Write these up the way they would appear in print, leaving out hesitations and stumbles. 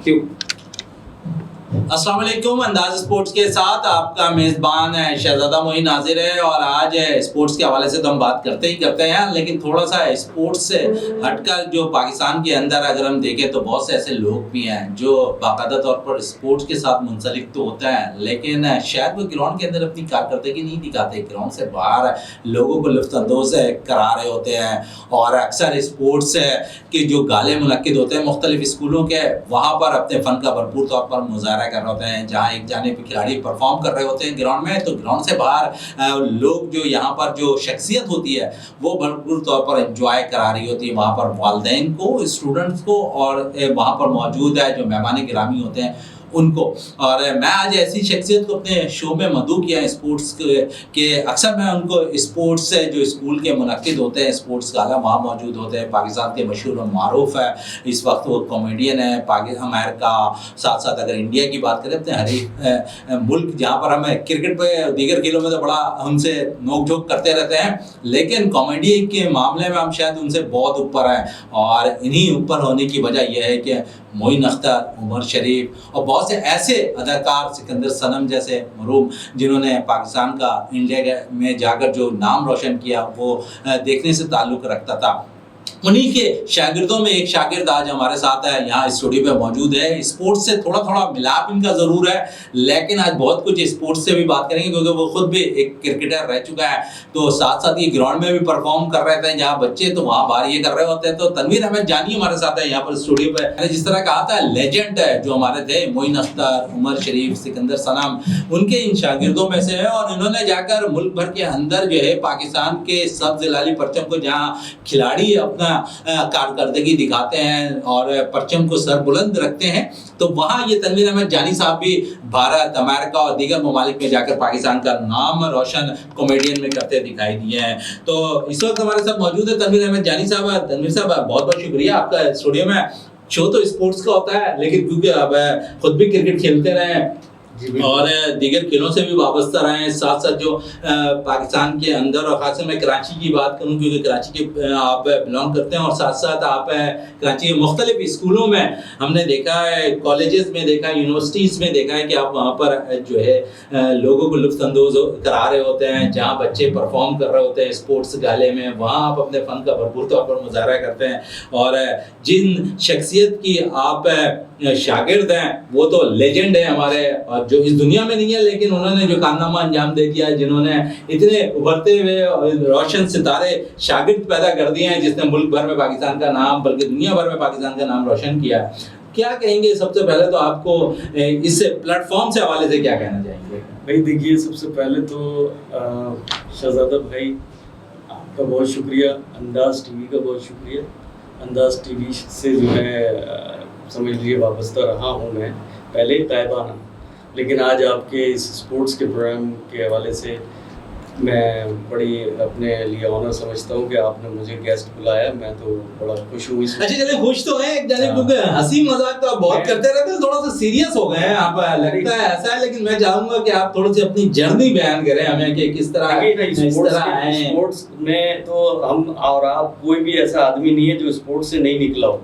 کیوں؟ السلام علیکم، انداز اسپورٹس کے ساتھ آپ کا میزبان شہزادہ معین حاضر ہے، اور آج اسپورٹس کے حوالے سے تو ہم بات کرتے ہیں، لیکن تھوڑا سا اسپورٹس سے ہٹ کر جو پاکستان کے اندر اگر ہم دیکھیں تو بہت سے ایسے لوگ بھی ہیں جو باقاعدہ طور پر اسپورٹس کے ساتھ منسلک تو ہوتا ہے، لیکن شاید وہ گراؤنڈ کے اندر اپنی کارکردگی نہیں دکھاتے، گراؤنڈ سے باہر لوگوں کو لطف اندوز کرا رہے ہوتے ہیں، اور اکثر اسپورٹس کے جو گالے منعقد ہوتے ہیں مختلف اسکولوں کے، وہاں پر اپنے فن کا بھرپور طور پر مظاہرہ کر رہے ہوتے ہیں، جہاں ایک جانب کھلاڑی پرفارم کر رہے ہوتے ہیں گراؤنڈ میں، تو گراؤنڈ سے باہر لوگ جو یہاں پر جو شخصیت ہوتی ہے وہ بھرپور طور پر انجوائے کرا رہی ہوتی ہے، وہاں پر والدین کو، اسٹوڈنٹس کو، اور وہاں پر موجود ہے جو مہمان گرامی ہوتے ہیں ان کو۔ اور میں آج ایسی شخصیت کو اپنے شو میں مدعو کیا ہے اسپورٹس کے، اکثر میں ان کو اسپورٹس سے جو اسکول کے منعقد ہوتے ہیں، اسپورٹس گالا وہاں موجود ہوتے ہیں، پاکستان کے مشہور و معروف ہے اس وقت وہ کامیڈین ہے، امریکہ، ساتھ ساتھ اگر انڈیا کی بات کریں اپنے ہر ملک جہاں پر ہم کرکٹ پہ دیگر کھیلوں میں تو بڑا ہم سے نوک جھوک کرتے رہتے ہیں، لیکن کامیڈی کے معاملے میں ہم شاید ان سے بہت اوپر ہیں، اور انہی اوپر ہونے کی وجہ یہ ہے کہ معین اختر، عمر شریف اور بہت سے ایسے اداکار، سکندر صنم جیسے مرحوم، جنہوں نے پاکستان کا انڈیا میں جا کر جو نام روشن کیا، وہ دیکھنے سے تعلق رکھتا تھا۔ انہی کے شاگردوں میں ایک شاگرد آج ہمارے ساتھ ہے، یہاں اسٹوڈیو پہ موجود ہے۔ اسپورٹس سے تھوڑا ملاپ ان کا ضرور ہے، لیکن آج بہت کچھ اسپورٹس سے بھی بات کریں گے، کیونکہ وہ خود بھی ایک کرکٹر رہ چکا ہے، تو ساتھ ساتھ یہ گراؤنڈ میں بھی پرفارم کر رہے تھے، جہاں بچے تو وہاں باہر یہ کر رہے ہوتے ہیں۔ تو تنویر احمد جانی ہمارے ساتھ ہے یہاں پر اسٹوڈیو پہ۔ میں نے جس طرح کہا تھا لیجنڈ ہے جو ہمارے تھے، معین اختر، عمر شریف، سکندر صنم، ان کے ان شاگردوں میں سے ہے، اور انہوں نے جا کر ملک بھر کے اندر جو ہے پاکستان کے سبز لالی پرچم کو، جہاں کھلاڑی اپنا کارکردگی دکھاتے ہیں اور پرچم کو سر بلند رکھتے ہیں، تو وہاں یہ تنویر احمد جانی صاحب بھی بھارت، امریکہ اور دیگر ممالک میں جا کر پاکستان کا نام روشن کامیڈین میں کرتے دکھائی دیے ہیں۔ تو اس وقت ہمارے ساتھ موجود ہے تنویر احمد جانی صاحب۔ تنویر صاحب بہت بہت شکریہ آپ کا اسٹوڈیو میں۔ شو تو اسپورٹس کا ہوتا ہے، لیکن کیونکہ اب خود بھی کرکٹ کھیلتے رہے ہیں اور دیگر کھیلوں سے بھی وابستہ رہے ہیں، ساتھ ساتھ جو پاکستان کے اندر، اور خاص کر میں کراچی کی بات کروں کیونکہ کراچی کے آپ بلانگ کرتے ہیں، اور ساتھ ساتھ آپ کراچی کے مختلف اسکولوں میں ہم نے دیکھا ہے، کالجز میں دیکھا ہے، یونیورسٹیز میں دیکھا ہے کہ آپ وہاں پر جو ہے لوگوں کو لطف اندوز کرا رہے ہوتے ہیں، جہاں بچے پرفارم کر رہے ہوتے ہیں اسپورٹس گالے میں، وہاں آپ اپنے فن کا بھرپور طور پر مظاہرہ کرتے ہیں، اور جن شخصیت کی آپ شاگرد ہیں وہ تو لیجنڈ ہیں ہمارے، اور جو اس دنیا میں نہیں ہے، لیکن انہوں نے جو کارنامہ انجام دے دیا ہے، جنہوں نے اتنے ابھرتے ہوئے روشن ستارے شاگرد پیدا کر دیے ہیں، جس نے ملک بھر میں پاکستان کا نام، بلکہ دنیا بھر میں پاکستان کا نام روشن کیا ہے۔ کیا کہیں گے سب سے پہلے تو آپ کو اس پلیٹ فارم سے حوالے سے کیا کہنا چاہیں گے؟ بھائی دیکھیے، سب سے پہلے تو شہزادہ بھائی آپ کا بہت شکریہ، انداز ٹی وی کا بہت شکریہ۔ انداز ٹی وی سے جو ہے سمجھ لیجیے وابستہ رہا ہوں میں پہلے غائبانہ، لیکن آج آپ کے اس اسپورٹس کے پروگرام کے حوالے سے میں بڑی اپنے لیے آنر سمجھتا ہوں کہ آپ نے مجھے گیسٹ بلایا، میں تو بڑا خوش ہوں۔ اچھا چلیں، خوش تو ہیں ایک جانب، کیونکہ ہنسی مذاق تو آپ بہت کرتے رہتے ہیں، تھوڑا سا سیریس ہو گئے ہیں آپ، لگتا ہے ایسا ہے، لیکن میں چاہوں گا کہ آپ تھوڑی سی اپنی جرنی بیان کریں ہمیں کہ کس طرح اسپورٹس میں تو ہم اور آپ کوئی بھی ایسا آدمی نہیں ہے جو اسپورٹس سے نہیں نکلا ہو۔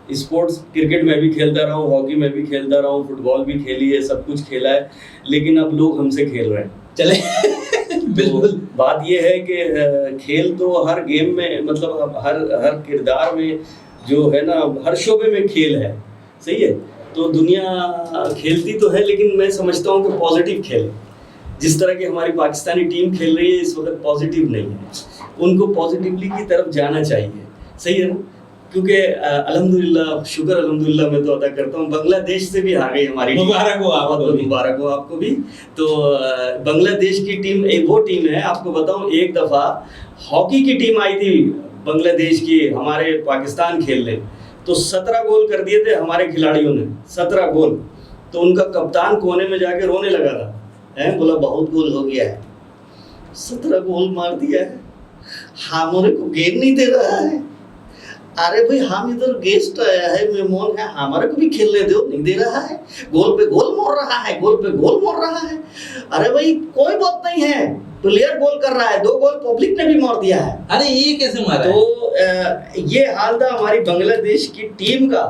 اسپورٹس کرکٹ میں بھی کھیلتا رہا ہوں، ہاکی میں بھی کھیلتا رہا ہوں، فٹ بال بھی کھیلی ہے، سب کچھ کھیلا ہے، لیکن اب لوگ ہم سے کھیل رہے ہیں۔ چلے بالکل بات یہ ہے کہ کھیل تو ہر گیم میں، مطلب ہر کردار میں جو ہے نا، ہر شعبے میں کھیل ہے، صحیح ہے۔ تو دنیا کھیلتی تو ہے، لیکن میں سمجھتا ہوں کہ پازیٹیو کھیل، جس طرح کی ہماری پاکستانی ٹیم کھیل رہی ہے اس وقت، پازیٹیو نہیں ہے، ان کو پازیٹیولی کی طرف جانا چاہیے، صحیح ہے نا۔ کیونکہ الحمدللہ، شکر الحمدللہ میں تو ادا کرتا ہوں، بنگلہ دیش سے بھی آ گئی ہماری، مبارک ہو آپ کو، مبارک ہو آپ کو بھی۔ تو بنگلہ دیش کی ٹیم ایک وہ ٹیم ہے، آپ کو بتاؤں، ایک دفعہ ہاکی کی ٹیم آئی تھی بنگلہ دیش کی ہمارے پاکستان کھیلنے، تو 17 گول کر دیے تھے ہمارے کھلاڑیوں نے، 17 گول۔ تو ان کا کپتان کونے میں جا کے رونے لگا تھا، بولا بہت گول ہو گیا ہے، 17 گول مار دیا ہے، ہمارے کو گیم نہیں دے رہا ہے۔ ارے بھائی، ہم ادھر گیسٹ آیا ہے، مہمان ہے، ہمارے کو بھی کھیلنے دو، نہیں دے رہا ہے، گول پہ گول مار رہا ہے، گول پہ گول مار رہا ہے۔ ارے بھائی کوئی بات نہیں ہے، پلیئر گول کر رہا ہے، 2 گول پبلک نے بھی مار دیا ہے۔ ارے یہ کیسے مارا؟ تو یہ حال تھا ہماری بنگلہ دیش کی ٹیم کا،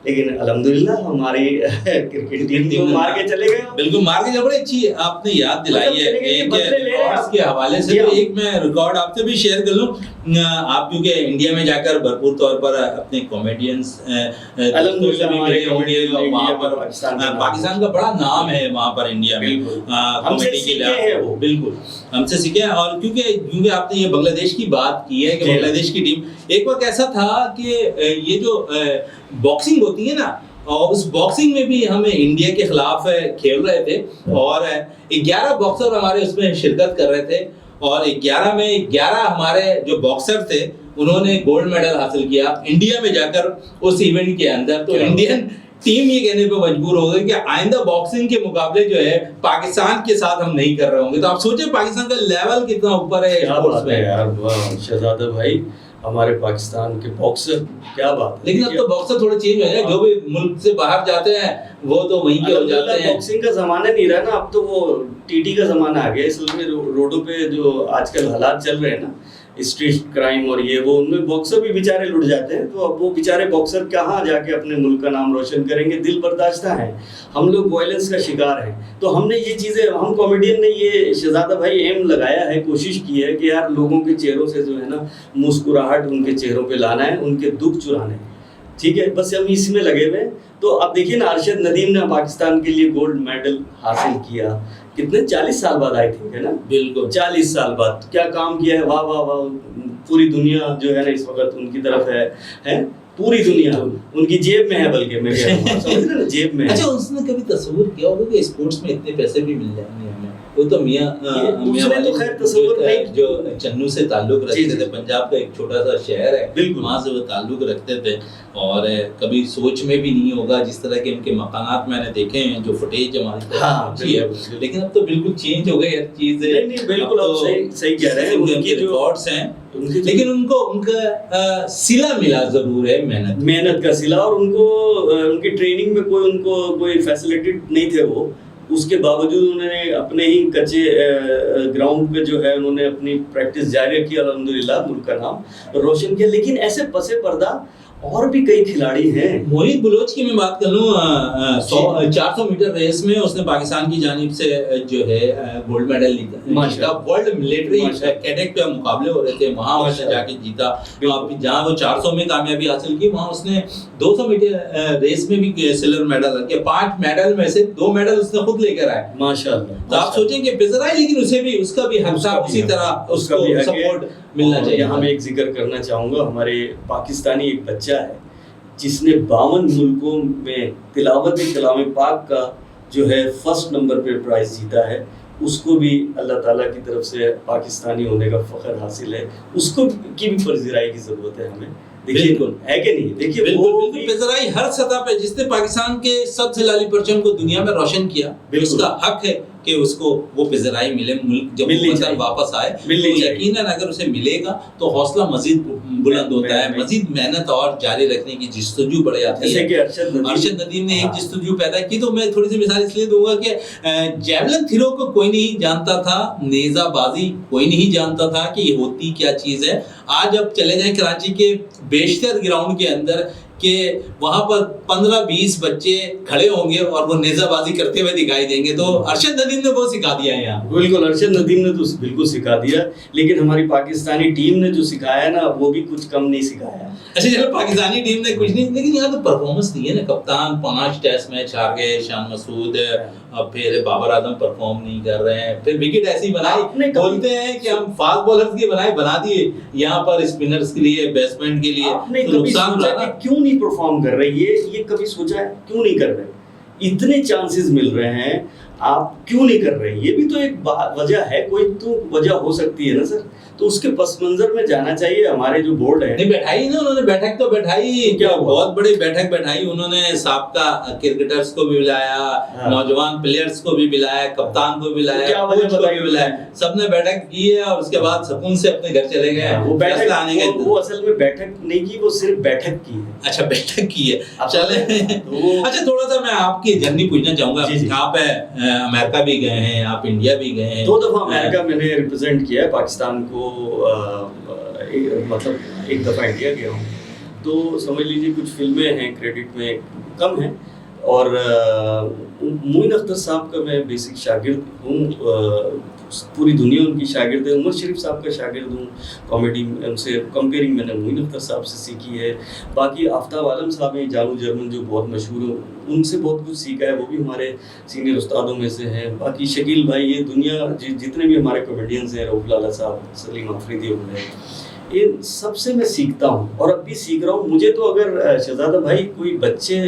لیکن الحمدللہ ہماری کرکٹ ٹیم کو مار کے چلے گئے. بالکل مار کے. بڑی اچھی آپ نے یاد دلائی ہے ایک ریکارڈز کے حوالے سے. تو ایک میں ریکارڈ آپ سے بھی شیئر کر لوں. آپ کیونکہ انڈیا میں جا کر بھرپور طور پر اپنے کامیڈینس وہاں پر پاکستان کا بڑا نام ہے وہاں پر انڈیا میں کامیڈی کے لحاظ. بالکل ہم سے سیکھے. اور کیونکہ آپ نے یہ بنگلہ دیش کی بات کی ہے کہ بنگلہ دیش کی ٹیم ایک وقت ایسا تھا کہ یہ جو باکسنگ ہوتی ہے نا, اور اس باکسنگ میں بھی ہم انڈیا کے خلاف کھیل رہے تھے اور 11 باکسر ہمارے اس میں شرکت کر رہے تھے اور 11 میں 11 ہمارے جو باکسر تھے انہوں نے گولڈ میڈل حاصل کیا انڈیا میں جا کر اس ایونٹ کے اندر. تو انڈین ٹیم یہ کہنے پہ مجبور ہو گئی کہ آئندہ باکسنگ کے مقابلے جو ہے پاکستان کے ساتھ ہم نہیں کر رہے ہوں گے. تو آپ سوچیں پاکستان کا لیول کتنا اوپر ہے اسپورٹس میں. یار شہزادہ بھائی ہمارے پاکستان کے باکسر کیا بات ہے. لیکن اب تو باکسر تھوڑے چینج ہوئے ہیں, جو بھی ملک سے باہر جاتے ہیں وہ تو وہیں کے ہو جاتے ہیں. باکسنگ کا زمانہ نہیں رہا نا, اب تو وہ ٹی ٹی کا زمانہ آ گیا. اصل میں روڈوں پہ جو آج کل حالات چل رہے ہیں نا, اسٹریٹ کرائم اور یہ وہ, ان میں باکسر بھی بیچارے لٹ جاتے ہیں. تو اب وہ بیچارے باکسر کہاں جا کے اپنے ملک کا نام روشن کریں گے. دل برداشتہ ہیں, ہم لوگ وائلنس کا شکار ہیں. تو ہم نے یہ چیزیں, ہم کامیڈین نے یہ شہزادہ بھائی ایم لگایا ہے, کوشش کی ہے کہ یار لوگوں کے چہروں سے جو ہے نا مسکراہٹ ان کے چہروں پہ لانا ہے, ان کے دکھ چرانے ہیں. ٹھیک ہے, بس ہم اس میں لگے ہوئے ہیں. تو اب دیکھیے نا, ارشد ندیم نے پاکستان کے لیے گولڈ میڈل حاصل کیا. کتنے 40 سال بعد آئی تھی نا. بالکل 40 سال بعد کیا کام کیا ہے. واہ واہ واہ. پوری دنیا جو ہے نا اس وقت ان کی طرف ہے. پوری دنیا ان کی جیب میں ہے, بلکہ میں سمجھ رہے نا جیب میں. اچھا اس نے کبھی تصور کیا ہوگا کہ اسپورٹس میں اتنے پیسے بھی مل جائیں گے ہمیں. وہ تو میاں تو خیر تصور نہیں, جو چنو سے تعلق رکھتے تھے, پنجاب کا ایک چھوٹا سا شہر ہے, وہاں سے وہ تعلق رکھتے تھے. اور کبھی سوچ میں بھی نہیں ہوگا جس طرح کے ان کے مکانات میں نے دیکھے ہیں, جو فوٹیج ہماری اچھی ہے. لیکن اب تو بالکل چینج ہو گئی ہر چیز. بالکل صحیح کہہ رہے ہیں. ان کے ریکارڈز ہیں, لیکن ان کو ان کا صلہ ملا ضرور ہے, محنت کا صلہ. اور ان کو ان کی ٹریننگ میں ان کو کوئی فیسلٹیڈ نہیں تھے وہ. اس کے باوجود انہوں نے اپنے ہی کچے گراؤنڈ پہ جو ہے انہوں نے اپنی پریکٹس جاری رکھی. الحمدللہ ملک کا نام روشن کیا. لیکن ایسے پس پردہ اور بھی کئی کھلاڑی ہیں. موہت بلوچ کی میں بات کر لوں, 400 میٹر ریس میں اس نے پاکستان کی جانب سے جو ہے گولڈ میڈل جیتا. ورلڈ ملٹری کیڈٹ مقابلے ہو رہے تھے, وہاں اس نے جا کے جیتا. جہاں وہ 400 میں کامیابی حاصل کی, وہاں اس نے 200 میٹر ریس میں بھی سلور میڈل رکھے. 5 میڈل میں سے 2 میڈل اس نے خود لے کر آئے. ماشاءاللہ. تو آپ سوچیں کہ پزرائے, لیکن اسے بھی اس کا بھی حق تھا, اسی طرح اس کو سپورٹ ملنا چاہیے. یہاں میں ایک ذکر کرنا چاہوں گا, ہمارے پاکستانی ایک بچہ ہے جس نے 52 ملکوں میں تلاوت کلام پاک کا جو ہے فرسٹ نمبر پہ پرائز جیتا ہے. اس کو بھی اللہ تعالیٰ کی طرف سے پاکستانی ہونے کا فخر حاصل ہے. اس کو کی بھی پذیرائی کی ضرورت ہے ہمیں. بالکل ہے کہ نہیں. دیکھیے بالکل پذیرائی ہر سطح پہ, جس نے پاکستان کے سب سے لالی پرچم کو دنیا میں روشن کیا, اس کا حق ہے کہ اس کو وہ پذیرائی ملے. ملک جب وطن واپس آئے تو یقیناً اگر اسے ملے گا تو حوصلہ مزید بلند ہوتا ہے, مزید محنت اور جاری رکھنے کی جستجو بڑھ جاتی ہے. ارشد ندیم نے ایک جستجو پیدا کی. تو میں تھوڑی سی مثال اس لیے دوں گا کہ جیولن تھرو کو کوئی نہیں جانتا تھا, نیزہ بازی کوئی نہیں جانتا تھا کہ یہ ہوتی کیا چیز ہے. آج اب چلے جائیں کراچی کے بیشتر گراؤنڈ کے اندر کہ وہاں پر 15-20 بچے کھڑے ہوں گے اور وہ نیزہ بازی کرتے ہوئے دکھائی دیں گے. تو ارشد ندیم نے وہ سکھا دیا ہے یہاں. بالکل ارشد ندیم نے تو بالکل سکھا دیا, لیکن ہماری پاکستانی ٹیم نے جو سکھایا نا وہ بھی کچھ کم نہیں سکھایا. اچھا چلو پاکستانی ٹیم نے کچھ نہیں, لیکن یہاں تو پرفارمنس نہیں ہے نا. کپتان 5 ٹیسٹ میچ ہار گئے, شان مسعود, اب پھر بابر اعظم پرفارم نہیں کر رہے ہیں, پھر وکٹ ایسی بنائی, بولتے ہیں کہ ہم فاسٹ بالرز کی بنا دیے یہاں پر اسپنرز کے لیے, بیٹسمین کے لیے. تو نقصان ہوا کہ کیوں نہیں پرفارم کر رہے, یہ کبھی سوچا ہے کیوں نہیں کر رہے؟ اتنے چانسز مل رہے ہیں, آپ کیوں نہیں کر رہے؟ یہ بھی تو ایک وجہ ہے, کوئی تو وجہ ہو سکتی ہے نا سر. تو اس کے پس منظر میں جانا چاہیے. ہمارے جو بورڈ ہے نہیں بیٹھائی نا, انہوں نے بیٹھک تو بیٹھائی, کیا بہت بڑی بیٹھک بیٹھائی. انہوں نے سابقہ کرکٹرز کو بھی بلایا, نوجوان پلیئرز کو بھی بلایا, کپتان کو بھی بلایا, کوچ کو بھی بلایا, سب نے بیٹھک کی ہے اور اس کے بعد سکون سے اپنے گھر چلے گئے. وہ بیٹھک آنے گئے, وہ اصل میں بیٹھک نہیں کی, وہ صرف بیٹھک کی ہے. اچھا بیٹھک کی ہے, چلے. اچھا تھوڑا سا میں آپ کی جرنی پوچھنا چاہوں گا. آپ امریکہ بھی گئے ہیں, آپ انڈیا بھی گئے ہیں. 2 دفعہ امریکہ میں نے ریپرزینٹ کیا ہے پاکستان کو, مطلب 1 دفعہ انڈیا گیا ہوں. تو سمجھ لیجیے کچھ فلمیں ہیں کریڈٹ میں کم ہیں. اور معین اختر صاحب کا میں بیسک شاگرد ہوں, پوری دنیا ان کی شاگرد ہے. عمر شریف صاحب کا شاگرد ہوں کامیڈی میں, ان سے کمپیئرنگ میں نے معین اختر صاحب سے سیکھی ہے. باقی آفتاب عالم صاحب ہیں جانو جرمن جو بہت مشہور ہیں, ان سے بہت کچھ سیکھا ہے, وہ بھی ہمارے سینئر استادوں میں سے ہیں. باقی شکیل بھائی, یہ دنیا جتنے بھی ہمارے کامیڈینز ہیں, رؤف لالا صاحب, سلیم آفریدی وغیرہ, ان سب سے میں سیکھتا ہوں اور اب بھی سیکھ رہا ہوں. مجھے تو اگر شہزادہ بھائی کوئی بچے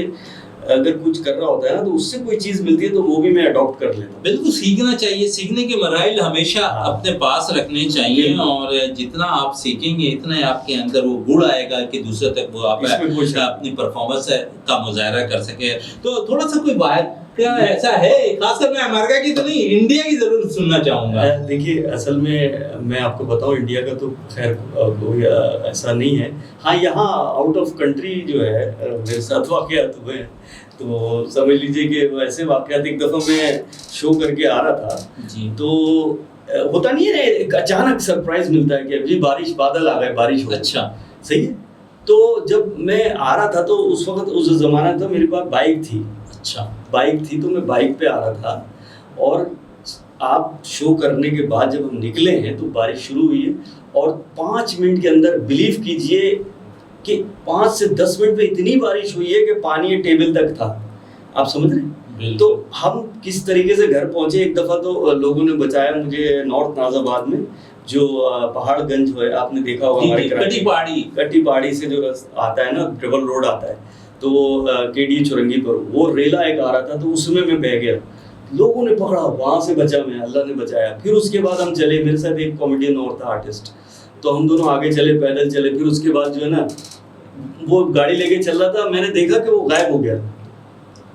اگر کچھ کر رہا ہوتا ہے نا تو اس سے کوئی چیز ملتی ہے تو وہ بھی میں اڈاپٹ کر لیتا ہوں. بالکل سیکھنا چاہیے, سیکھنے کے مراحل ہمیشہ اپنے پاس رکھنے چاہیے, اور جتنا آپ سیکھیں گے اتنا آپ کے اندر وہ گڑ آئے گا کہ دوسرے تک وہ آپ اپنی پرفارمنس کا مظاہرہ کر سکے. تو تھوڑا سا کوئی باہر کیا ایسا ہے, خاص کر میں امریکہ کی تو نہیں, انڈیا کی ضرور سننا چاہوں گا. دیکھیے اصل میں آپ کو بتاؤں, انڈیا کا تو خیر کوئی ایسا نہیں ہے. ہاں یہاں آؤٹ آف کنٹری جو ہے میرے ساتھ واقعات ہوئے ہیں, تو سمجھ لیجیے کہ ایسے واقعات. ایک دفعہ میں شو کر کے آ رہا تھا جی, تو ہوتا نہیں ہے ایک اچانک سرپرائز ملتا ہے کہ جی بارش, بادل آ گئے, بارش ہو. اچھا صحیح ہے. تو جب میں آ رہا تھا تو اس وقت اس زمانہ تھا میرے پاس بائک تھی. اچھا بائک تھی تو میں بائک پہ آ رہا تھا, اور آپ شو کرنے کے بعد جب ہم نکلے ہیں تو بارش شروع ہوئی ہے, اور 5 منٹ کے اندر بلیو کیجئے کہ 5 سے 10 منٹ میں اتنی بارش ہوئی ہے کہ پانی ٹیبل تک تھا. آپ سمجھ رہے ہیں؟ تو ہم کس طریقے سے گھر پہنچے. ایک دفعہ تو لوگوں نے بچایا مجھے نارتھ ناز آباد میں, جو پہاڑ گنج ہے, آپ نے دیکھا ہوگا ہمارے کٹی پہاڑی سے جو آتا ہے نا, ٹریول روڈ آتا ہے, تو کے ڈی چورنگی پر وہ ریلا ایک آ رہا تھا, تو اس میں بہ گیا. لوگوں نے پکڑا, وہاں سے بچا میں, اللہ نے بچایا. پھر اس کے بعد ہم چلے, میرے ساتھ ایک کامیڈین اور تھا آرٹسٹ, تو ہم دونوں آگے چلے, پیدل چلے. پھر اس کے بعد جو ہے نا وہ گاڑی لے کے چل رہا تھا, میں نے دیکھا کہ وہ غائب ہو گیا.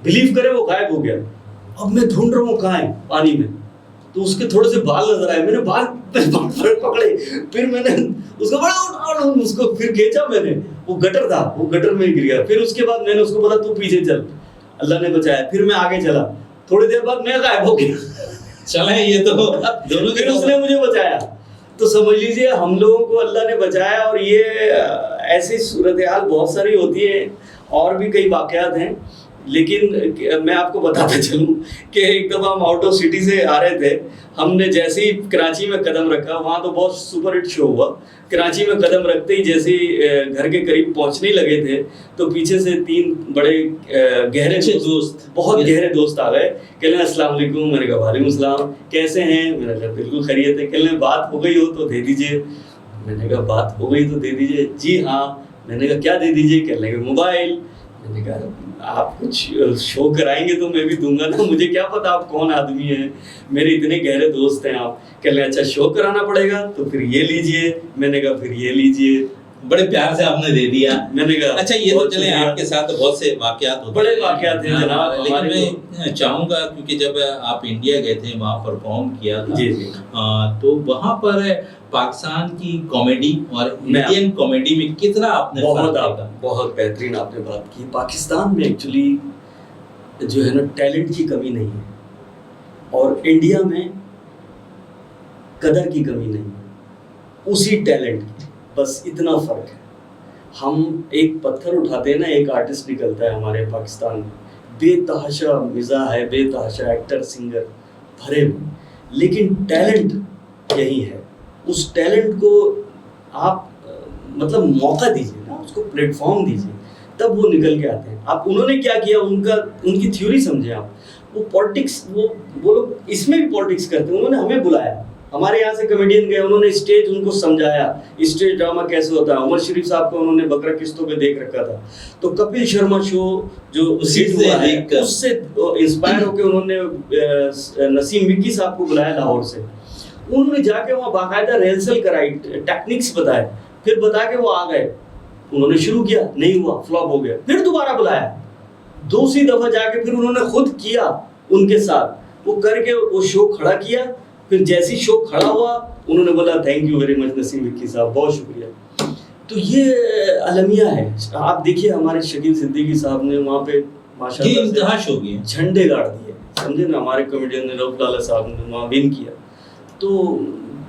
بلیو کرے وہ غائب ہو گیا. اب میں ڈھونڈ رہا ہوں کہاں ہے پانی میں, تو اس کے تھوڑے سے بال نظر آئے. میں نے بال پکڑے, پھر میں نے اس کو بڑا اس کو پھر کھینچا. میں نے, وہ گٹر تھا, وہ گٹر میں گر گیا. پھر اس کے بعد میں نے اس کو بولا تو پیچھے چل, اللہ نے بچایا. پھر میں آگے چلا, تھوڑی دیر بعد میں غائب ہو گیا. چلیں یہ تو دونوں, پھر اس نے مجھے بچایا. تو سمجھ لیجیے ہم لوگوں کو اللہ نے بچایا. اور یہ ایسی صورتحال بہت ساری ہوتی ہے, اور بھی کئی واقعات ہیں. لیکن میں آپ کو بتاتا چلوں کہ ایک دفعہ ہم آؤٹ آف سٹی سے آ رہے تھے. ہم نے جیسے ہی کراچی میں قدم رکھا, وہاں تو بہت سپر ہٹ شو ہوا. کراچی میں قدم رکھتے ہی جیسے ہی گھر کے قریب پہنچنے لگے تھے, تو پیچھے سے 3 بڑے گہرے دوست, بہت گہرے دوست آ گئے. کہنے السلام علیکم. میں نے کہا وعلیکم السلام, کیسے ہیں؟ میں نے کہا بالکل خیریت ہے. کہنے بات ہو گئی ہو تو دے دیجیے. میں نے کہا بات ہو گئی تو دے دیجیے. جی ہاں. میں نے کہا کیا دے دیجیے؟ کہنے لگے موبائل. میں نے کہا آپ کچھ شو کرائیں گے تو میں بھی دوں گا نا, مجھے کیا پتا آپ کون آدمی ہیں, میرے اتنے گہرے دوست ہیں آپ. کہنے لگے اچھا شو کرانا پڑے گا تو پھر یہ لیجئے. میں نے کہا پھر یہ لیجئے. بڑے پیار سے آپ نے دے دیا. میں نے کہا اچھا یہ تو چلیں آپ کے ساتھ بہت سے واقعات ہوتے ہیں, بڑے واقعات ہیں جناب. لیکن میں چاہوں گا کیونکہ جب آپ انڈیا گئے تھے, وہاں پرفارم کیا تھا, جی تو وہاں پر پاکستان کی کامیڈی اور انڈین کامیڈی میں کتنا آپ نے بہت بہترین آپ نے بات کی. پاکستان میں ایکچولی جو ہے نا ٹیلنٹ کی کمی نہیں ہے, اور انڈیا میں قدر کی کمی نہیں ہے, اسی ٹیلنٹ کی, بس اتنا فرق ہے. ہم ایک پتھر اٹھاتے ہیں نا, ایک آرٹسٹ نکلتا ہے ہمارے پاکستان میں, بے تحاشا مزاح ہے, بے تحاشا ایکٹر سنگر بھرے ہوئے, لیکن ٹیلنٹ یہی ہے. اس ٹیلنٹ کو آپ مطلب موقع دیجیے نا, اس کو پلیٹ فارم دیجیے, تب وہ نکل کے آتے ہیں. آپ انہوں نے کیا کیا, ان کی تھیوری سمجھیں آپ. وہ پالیٹکس, وہ لوگ اس میں بھی پالیٹکس کرتے ہیں. انہوں نے ہمیں بلایا, ہمارے یہاں سے کمیڈین گئے, انہوں نے اسٹیج ان کو سمجھایا اسٹیج ڈرامہ کیسے ہوتا ہے. عمر شریف صاحب کو انہوں نے بکرا قسطوں پہ دیکھ رکھا تھا, تو کپل شرما شو جو اس سے انسپائر ہو کے انہوں نے نسیم وکی صاحب کو بلایا لاہور سے. انہوں نے جا کے وہاں باقاعدہ ریہرسل کرائی, ٹیکنکس بتائے, پھر بتا کے وہ آ گئے. انہوں نے شروع کیا, نہیں ہوا, فلاپ ہو گیا. پھر دوبارہ بلایا, دوسری دفعہ جا کے پھر انہوں نے خود کیا ان کے ساتھ, وہ کر کے وہ شو کھڑا کیا. پھر جیسی شو کھڑا ہوا انہوں نے بولا تھینک یو ویری مچ نسیم وکی صاحب, بہت شکریہ. تو یہ المیہ ہے. آپ دیکھیے ہمارے شکیل صدیقی صاحب نے وہاں پہ ماشاءاللہ انتہا شو کیا, جھنڈے گاڑ دیے, سمجھے نا. ہمارے کمیڈین نے رؤف لالا صاحب نے وہاں ون کیا. تو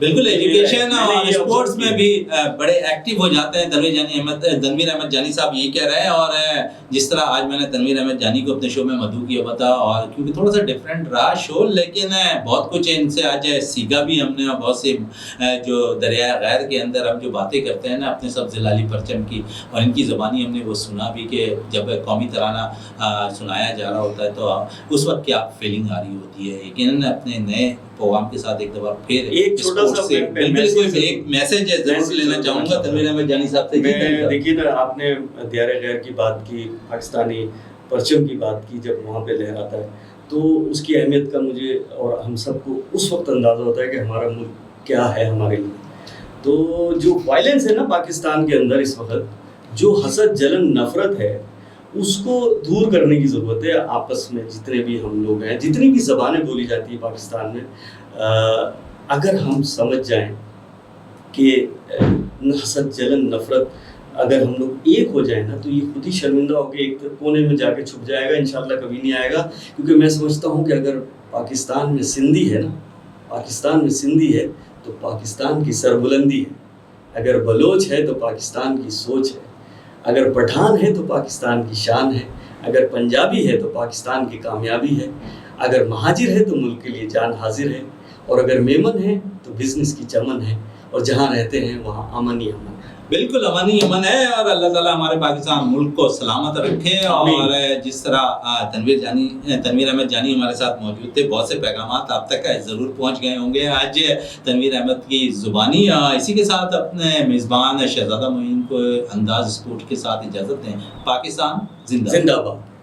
بالکل ایجوکیشن میں نے اور یہ اسپورٹس observe میں کیا۔ بھی بڑے ایکٹیو ہو جاتے ہیں. تنویر احمد جانی صاحب یہی کہہ رہے ہیں. اور جس طرح آج میں نے تنویر احمد جانی کو اپنے شو میں مدعو کیا ہوا تھا, اور کیونکہ تھوڑا سا ڈفرینٹ رہا شو, لیکن بہت کچھ ان سے آج سیکھا بھی ہم نے, اور بہت سی جو دریائے غیر کے اندر ہم جو باتیں کرتے ہیں نا اپنے سبز لالی پرچم کی, اور ان کی زبانی ہم نے وہ سنا بھی کہ جب قومی ترانہ سنایا جا رہا ہوتا ہے تو اس وقت کیا فیلنگ آ رہی ہوتی ہے. یقیناً اپنے نئے پروگرام کے ساتھ ایک دفعہ پھر ایک چھوٹا سا بالکل ایک میسج ہے ضرور لینا چاہوں گا تنویر احمد جانی صاحب سے. میں دیکھیے نا, آپ نے دیار غیر کی بات کی, پاکستانی پرچم کی بات کی, جب وہاں پہ لہراتا ہے تو اس کی اہمیت کا مجھے اور ہم سب کو اس وقت اندازہ ہوتا ہے کہ ہمارا ملک کیا ہے ہمارے لیے. تو جو وائلنس ہے نا پاکستان کے اندر اس وقت, جو حسد جلن نفرت ہے, اس کو دور کرنے کی ضرورت ہے. آپس میں جتنے بھی ہم لوگ ہیں, جتنی بھی زبانیں بولی جاتی ہیں پاکستان میں, اگر ہم سمجھ جائیں کہ حسد جلن نفرت, اگر ہم لوگ ایک ہو جائیں نا تو یہ خود ہی شرمندہ ہو کے ایک کونے میں جا کے چھپ جائے گا, انشاءاللہ کبھی نہیں آئے گا. کیونکہ میں سمجھتا ہوں کہ اگر پاکستان میں سندھی ہے نا, پاکستان میں سندھی ہے تو پاکستان کی سربلندی ہے. اگر بلوچ ہے تو پاکستان کی سوچ ہے. اگر پٹھان ہے تو پاکستان کی شان ہے. اگر پنجابی ہے تو پاکستان کی کامیابی ہے. اگر مہاجر ہے تو ملک کے لیے جان حاضر ہے. اور اگر میمن ہے تو بزنس کی چمن ہے. اور جہاں رہتے ہیں وہاں امن ہی امن ہے. بالکل امن ہی امن ہے, اور اللہ تعالیٰ ہمارے پاکستان ملک کو سلامت رکھے. اور جس طرح تنویر احمد جانی ہمارے ساتھ موجود تھے, بہت سے پیغامات آپ تک ضرور پہنچ گئے ہوں گے آج تنویر احمد کی زبانی. اسی کے ساتھ اپنے میزبان شہزادہ معین کو انداز اسپورٹ کے ساتھ اجازت دیں. پاکستان زندہ زندہ باد.